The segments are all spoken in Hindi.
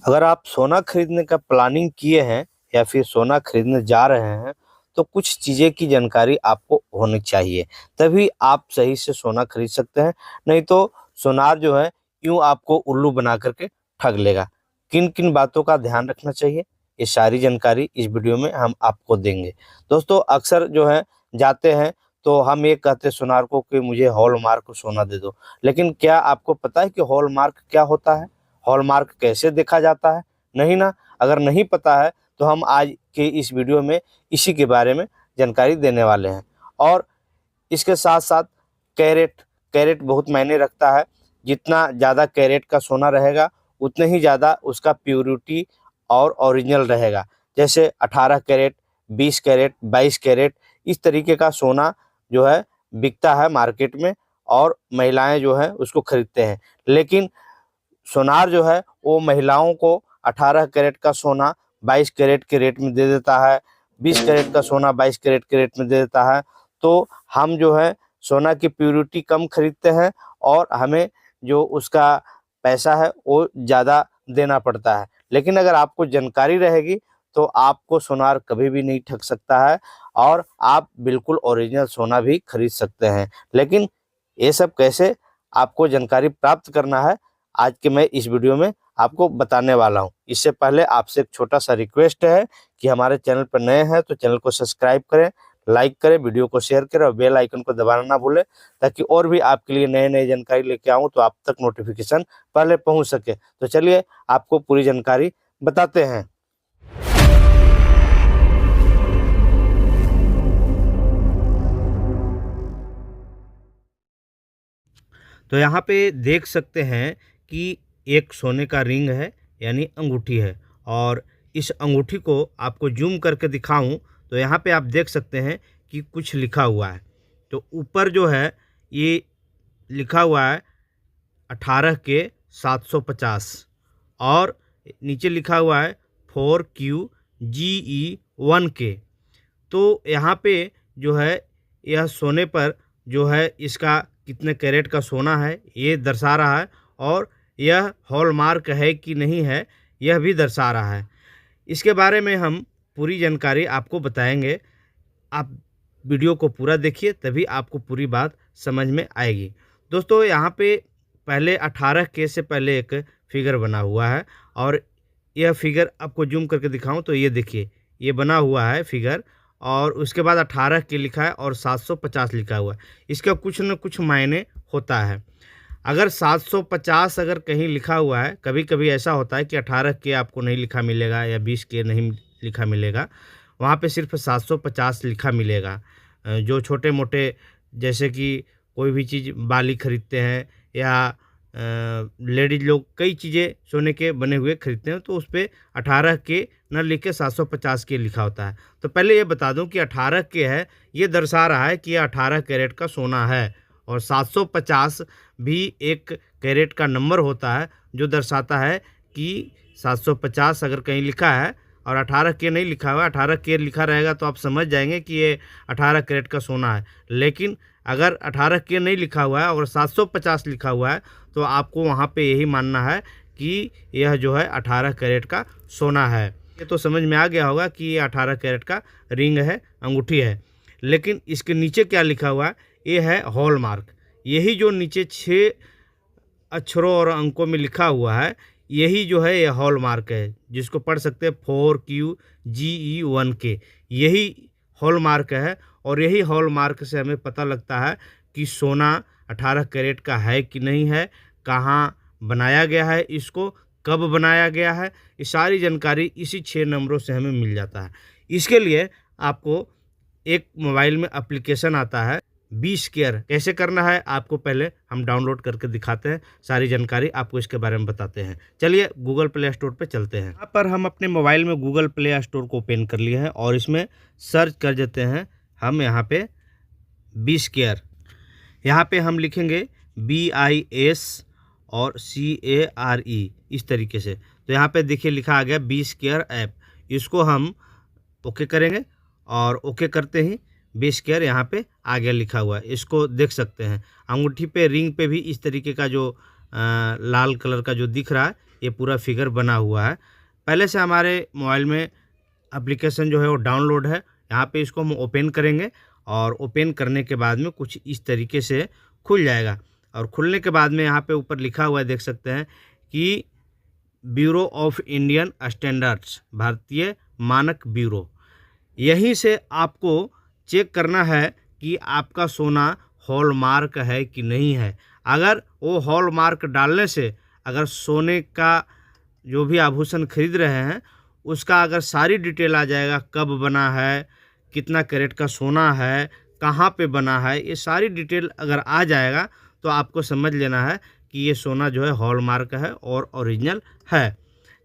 अगर आप सोना खरीदने का प्लानिंग किए हैं या फिर सोना खरीदने जा रहे हैं तो कुछ चीज़ें की जानकारी आपको होनी चाहिए, तभी आप सही से सोना खरीद सकते हैं। नहीं तो सोनार जो है यूँ आपको उल्लू बना करके ठग लेगा। किन-किन बातों का ध्यान रखना चाहिए, ये सारी जानकारी इस वीडियो में हम आपको देंगे। दोस्तों अक्सर जो है जाते हैं तो हम ये कहते हैं सुनार को कि मुझे हॉलमार्क सोना दे दो। लेकिन क्या आपको पता है कि हॉलमार्क क्या होता है? हॉलमार्क कैसे देखा जाता है? नहीं ना? अगर नहीं पता है तो हम आज के इस वीडियो में इसी के बारे में जानकारी देने वाले हैं। और इसके साथ-साथ कैरेट, कैरेट बहुत मायने रखता है। जितना ज़्यादा कैरेट का सोना रहेगा, उतने ही ज़्यादा उसका प्योरिटी और ओरिजिनल रहेगा। जैसे 18 कैरेट, 20 कैरेट, 22 कैरेट इस तरीके का सोना जो है बिकता है मार्केट में और महिलाएँ जो हैं उसको खरीदते हैं। लेकिन सोनार जो है वो महिलाओं को 18 कैरेट का सोना 22 कैरेट के रेट में दे देता है, 20 कैरेट का सोना 22 कैरेट के रेट में दे देता है। तो हम जो है सोना की प्योरिटी कम खरीदते हैं और हमें जो उसका पैसा है वो ज़्यादा देना पड़ता है। लेकिन अगर आपको जानकारी रहेगी तो आपको सोनार कभी भी नहीं ठग सकता है और आप बिल्कुल ओरिजिनल सोना भी खरीद सकते हैं। लेकिन ये सब कैसे आपको जानकारी प्राप्त करना है, आज के मैं इस वीडियो में आपको बताने वाला हूँ। इससे पहले आपसे एक छोटा-सा रिक्वेस्ट है कि हमारे चैनल पर नए हैं तो चैनल को सब्सक्राइब करें, लाइक करें, वीडियो को शेयर करें और बेल आइकन को दबाना ना भूलें, ताकि और भी आपके लिए नई-नई जानकारी लेके आऊँ तो आप तक नोटिफ़िकेशन पहले पहुँच सके। तो चलिए आपको पूरी जानकारी बताते हैं। तो यहाँ पे देख सकते हैं कि एक सोने का रिंग है, यानी अंगूठी है। और इस अंगूठी को आपको जूम करके दिखाऊं तो यहाँ पे आप देख सकते हैं कि कुछ लिखा हुआ है। तो ऊपर जो है ये लिखा हुआ है 18 के 750 और नीचे लिखा हुआ है 4QGE1K। तो यहाँ पे जो है यह सोने पर जो है इसका कितने कैरेट का सोना है ये दर्शा रहा है और यह हॉलमार्क है कि नहीं है यह भी दर्शा रहा है। इसके बारे में हम पूरी जानकारी आपको बताएंगे। आप वीडियो को पूरा देखिए तभी आपको पूरी बात समझ में आएगी। दोस्तों यहाँ पे पहले 18 के से पहले एक फिगर बना हुआ है और यह फिगर आपको जूम करके दिखाऊं तो ये देखिए ये बना हुआ है फिगर और उसके बाद 18 के लिखा है और 750 लिखा हुआ है। इसका कुछ न कुछ मायने होता है। अगर 750 अगर कहीं लिखा हुआ है, कभी-कभी ऐसा होता है कि 18 के आपको नहीं लिखा मिलेगा या 20 के नहीं लिखा मिलेगा, वहाँ पे सिर्फ 750 लिखा मिलेगा। जो छोटे-मोटे जैसे कि कोई भी चीज़ बाली खरीदते हैं या लेडीज़ लोग कई चीज़ें सोने के बने हुए खरीदते हैं तो उस पे 18 के न लिख के 750 के लिखा होता है। तो पहले ये बता दूं कि 18 के है ये दर्शा रहा है कि ये 18 कैरेट का सोना है और 750 भी एक कैरेट का नंबर होता है जो दर्शाता है कि 750 अगर कहीं लिखा है और 18 के नहीं लिखा हुआ, 18 के लिखा रहेगा तो आप समझ जाएंगे कि ये 18 कैरेट का सोना है। लेकिन अगर 18 के नहीं लिखा हुआ है और 750 लिखा हुआ है तो आपको वहाँ पे यही मानना है कि यह जो है 18 कैरेट का सोना है। ये तो समझ में आ गया होगा कि ये 18 कैरेट का रिंग है, अंगूठी है। लेकिन इसके नीचे क्या लिखा हुआ है, ये है हॉलमार्क। यही जो नीचे 6 अक्षरों और अंकों में लिखा हुआ है यही जो है ये हॉलमार्क है, जिसको पढ़ सकते हैं 4QGE1K। यही हॉलमार्क है और यही हॉलमार्क से हमें पता लगता है कि सोना 18 कैरेट का है कि नहीं है, कहाँ बनाया गया है, इसको कब बनाया गया है, ये सारी जानकारी इसी 6 नंबरों से हमें मिल जाता है। इसके लिए आपको एक मोबाइल में एप्लीकेशन आता है बी स्क्वायर। कैसे करना है आपको पहले हम डाउनलोड करके दिखाते हैं, सारी जानकारी आपको इसके बारे में बताते हैं। चलिए गूगल प्ले स्टोर पे चलते हैं। यहाँ पर हम अपने मोबाइल में गूगल प्ले स्टोर को ओपन कर लिए हैं और इसमें सर्च कर देते हैं हम यहाँ पे बी स्क्वायर। यहाँ पे हम लिखेंगे BIS और CARE इस तरीके से। तो यहाँ पे देखिए लिखा आ गया बी स्क्वायर ऐप। इसको हम ओके करेंगे और ओके करते ही बी स्क्वायर यहाँ पे आगे लिखा हुआ है, इसको देख सकते हैं। अंगूठी पे रिंग पे भी इस तरीके का जो लाल कलर का जो दिख रहा है ये पूरा फिगर बना हुआ है। पहले से हमारे मोबाइल में एप्लीकेशन जो है वो डाउनलोड है। यहाँ पे इसको हम ओपन करेंगे और ओपन करने के बाद में कुछ इस तरीके से खुल जाएगा। और खुलने के बाद में यहाँ पे ऊपर लिखा हुआ है, देख सकते हैं कि ब्यूरो ऑफ इंडियन स्टैंडर्ड्स, भारतीय मानक ब्यूरो। यहीं से आपको चेक करना है कि आपका सोना हॉलमार्क है कि नहीं है। अगर वो हॉलमार्क डालने से अगर सोने का जो भी आभूषण खरीद रहे हैं उसका अगर सारी डिटेल आ जाएगा, कब बना है, कितना कैरेट का सोना है, कहाँ पे बना है, ये सारी डिटेल अगर आ जाएगा तो आपको समझ लेना है कि ये सोना जो है हॉलमार्क है और ओरिजिनल है।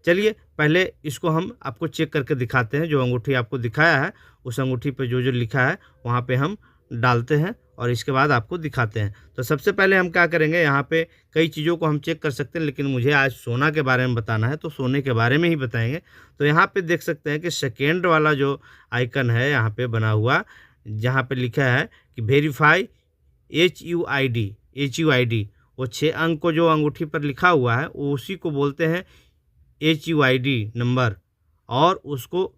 चलिए पहले इसको हम आपको चेक करके दिखाते हैं। जो अंगूठी आपको दिखाया है उस अंगूठी पे जो जो लिखा है वहाँ पे हम डालते हैं और इसके बाद आपको दिखाते हैं। तो सबसे पहले हम क्या करेंगे, यहाँ पे कई चीज़ों को हम चेक कर सकते हैं लेकिन मुझे आज सोना के बारे में बताना है तो सोने के बारे में ही बताएंगे। तो यहाँ पे देख सकते हैं कि सेकेंड वाला जो आइकन है यहाँ पे बना हुआ, जहाँ पे लिखा है कि वेरीफाई HUID, वो 6 अंक को जो अंगूठी पर लिखा हुआ है वो उसी को बोलते हैं HUID नंबर। और उसको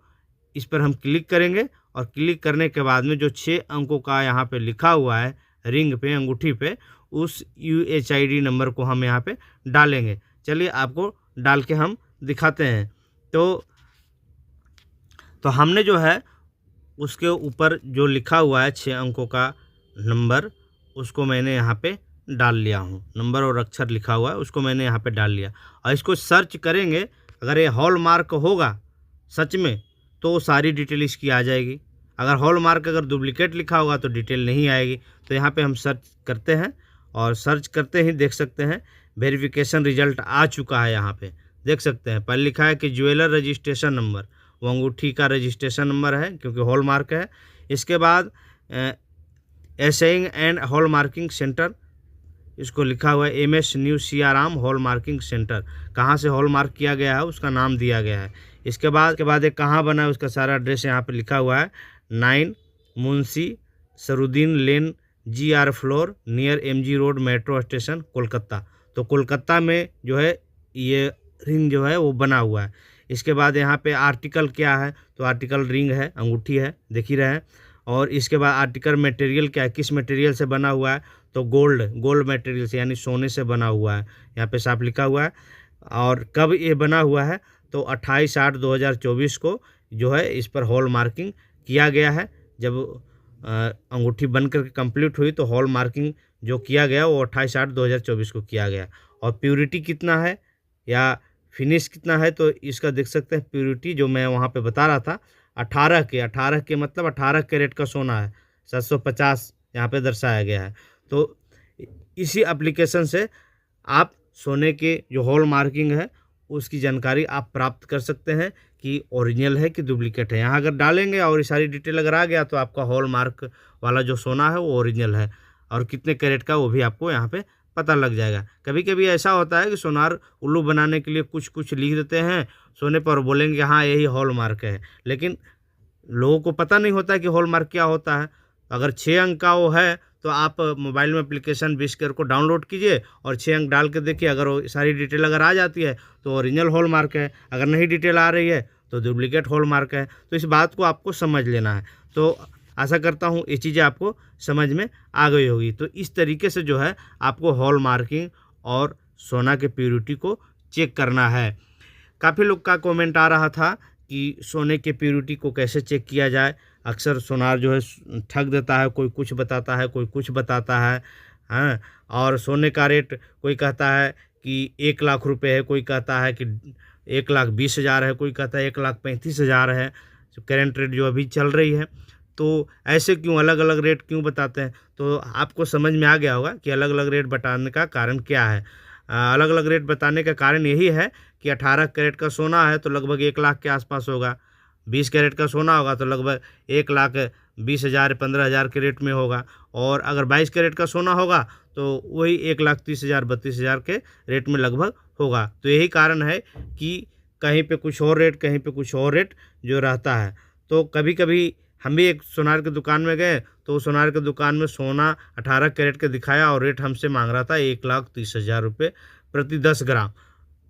इस पर हम क्लिक करेंगे और क्लिक करने के बाद में जो 6 अंकों का यहाँ पे लिखा हुआ है रिंग पे, अंगूठी पे, उस UHID नंबर को हम यहाँ पे डालेंगे। चलिए आपको डाल के हम दिखाते हैं। तो हमने जो है उसके ऊपर जो लिखा हुआ है 6 अंकों का नंबर, उसको मैंने यहाँ पे डाल लिया हूँ। नंबर और अक्षर लिखा हुआ है उसको मैंने यहाँ पे डाल लिया और इसको सर्च करेंगे। अगर ये हॉलमार्क होगा सच में तो सारी डिटेल इसकी आ जाएगी। अगर हॉलमार्क अगर डुप्लीकेट लिखा होगा तो डिटेल नहीं आएगी। तो यहाँ पे हम सर्च करते हैं और सर्च करते ही देख सकते हैं वेरिफिकेशन रिजल्ट आ चुका है। यहाँ पे देख सकते हैं पहले लिखा है कि ज्वेलर रजिस्ट्रेशन नंबर, वो अंगूठी का रजिस्ट्रेशन नंबर है क्योंकि हॉलमार्क है। इसके बाद एसेइंग एंड हॉलमार्किंग सेंटर, इसको लिखा हुआ है MS new Siyaram hallmarking centre, कहाँ से हॉलमार्क किया गया है उसका नाम दिया गया है। इसके बाद एक कहाँ बना है उसका सारा एड्रेस यहाँ पे लिखा हुआ है, 9 मुंशी सरुद्दीन लेन GR floor near MG road metro station Kolkata. तो कोलकाता में जो है ये रिंग जो है वो बना हुआ है। इसके बाद यहाँ पे आर्टिकल क्या है, तो आर्टिकल रिंग है, अंगूठी है, देख ही रहे हैं। और इसके बाद आर्टिकल मटेरियल क्या है, किस मटेरियल से बना हुआ है, तो गोल्ड मटेरियल से यानी सोने से बना हुआ है, यहाँ पे साफ लिखा हुआ है। और कब ये बना हुआ है, तो 28/8/2024 को जो है इस पर हॉल मार्किंग किया गया है। जब अंगूठी बन करके कंप्लीट हुई तो हॉल मार्किंग जो किया गया वो 28/8/2024 को किया गया। और प्योरिटी कितना है या फिनिश कितना है, तो इसका देख सकते हैं प्योरिटी जो मैं वहाँ पे बता रहा था 18 के मतलब 18 कैरेट का सोना है, 750 यहाँ पे दर्शाया गया है। तो इसी एप्लीकेशन से आप सोने के जो हॉल मार्किंग है उसकी जानकारी आप प्राप्त कर सकते हैं कि ओरिजिनल है कि डुप्लीकेट है। यहाँ अगर डालेंगे और ये सारी डिटेल अगर आ गया तो आपका हॉल मार्क वाला जो सोना है वो ओरिजिनल है और कितने कैरेट का वो भी आपको यहाँ पे पता लग जाएगा। कभी कभी ऐसा होता है कि सोनार उल्लू बनाने के लिए कुछ कुछ लिख देते हैं सोने पर, बोलेंगे हाँ यही हॉल मार्क है, लेकिन लोगों को पता नहीं होता कि हॉल मार्क क्या होता है। अगर 6 अंक का वो है तो आप मोबाइल में एप्लीकेशन विशकेयर को डाउनलोड कीजिए और 6 अंक डाल के देखिए, अगर वो सारी डिटेल अगर आ जाती है तो ओरिजिनल हॉल मार्क है, अगर नहीं डिटेल आ रही है तो डुप्लीकेट हॉल मार्क है। तो इस बात को आपको समझ लेना है। तो आशा करता हूँ ये चीज़ें आपको समझ में आ गई होगी। तो इस तरीके से जो है आपको हॉल मार्किंग और सोना के प्योरिटी को चेक करना है। काफ़ी लोग का कमेंट आ रहा था कि सोने के प्योरिटी को कैसे चेक किया जाए। अक्सर सोनार जो है ठग देता है, कोई कुछ बताता है, कोई कुछ बताता है, हाँ। और सोने का रेट कोई कहता है कि 1 लाख रुपए है, कोई कहता है कि 1,20,000 है, कोई कहता है 1,35,000 है करेंट रेट जो अभी चल रही है। तो ऐसे क्यों अलग अलग रेट क्यों बताते हैं, तो आपको समझ में आ गया होगा कि अलग अलग रेट बताने का कारण क्या है। अलग अलग रेट बताने का कारण यही है कि 18 कैरेट का सोना है तो लगभग 1 लाख के आसपास होगा, 20 कैरेट का सोना होगा तो लगभग 1,20,000 15,000 के रेट में होगा, और अगर 22 कैरेट का सोना होगा तो वही 1,30,000 32,000 के रेट में लगभग होगा। तो यही कारण है कि कहीं पे कुछ और रेट, कहीं पे कुछ और रेट जो रहता है। तो कभी कभी हम भी एक सोनार की दुकान में गए तो सोनार की दुकान में सोना 18 कैरेट का दिखाया और रेट हमसे मांग रहा था 1,30,000 रुपये प्रति 10 ग्राम।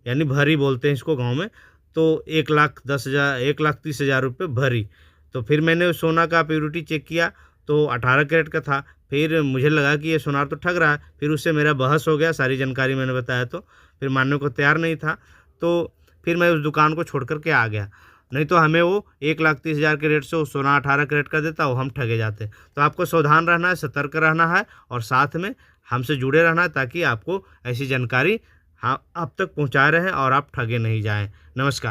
यानी भरी बोलते हैं इसको गांव में। तो 1,10,000 1,30,000 रुपये भरी। तो फिर मैंने सोना का प्योरिटी चेक किया तो 18 कैरेट का था। फिर मुझे लगा कि ये सोनार तो ठग रहा है। फिर उससे मेरा बहस हो गया, सारी जानकारी मैंने बताया तो फिर मानने को तैयार नहीं था। तो फिर मैं उस दुकान को छोड़ कर के आ गया। नहीं तो हमें वो 1,30,000 के रेट से वो सोना 18 कैरेट का देता, वो हम ठगे जाते। तो आपको सावधान रहना है, सतर्क रहना है और साथ में हमसे जुड़े रहना है, ताकि आपको ऐसी जानकारी हाँ आप तक पहुँचा रहे हैं और आप ठगे नहीं जाएँ। नमस्कार।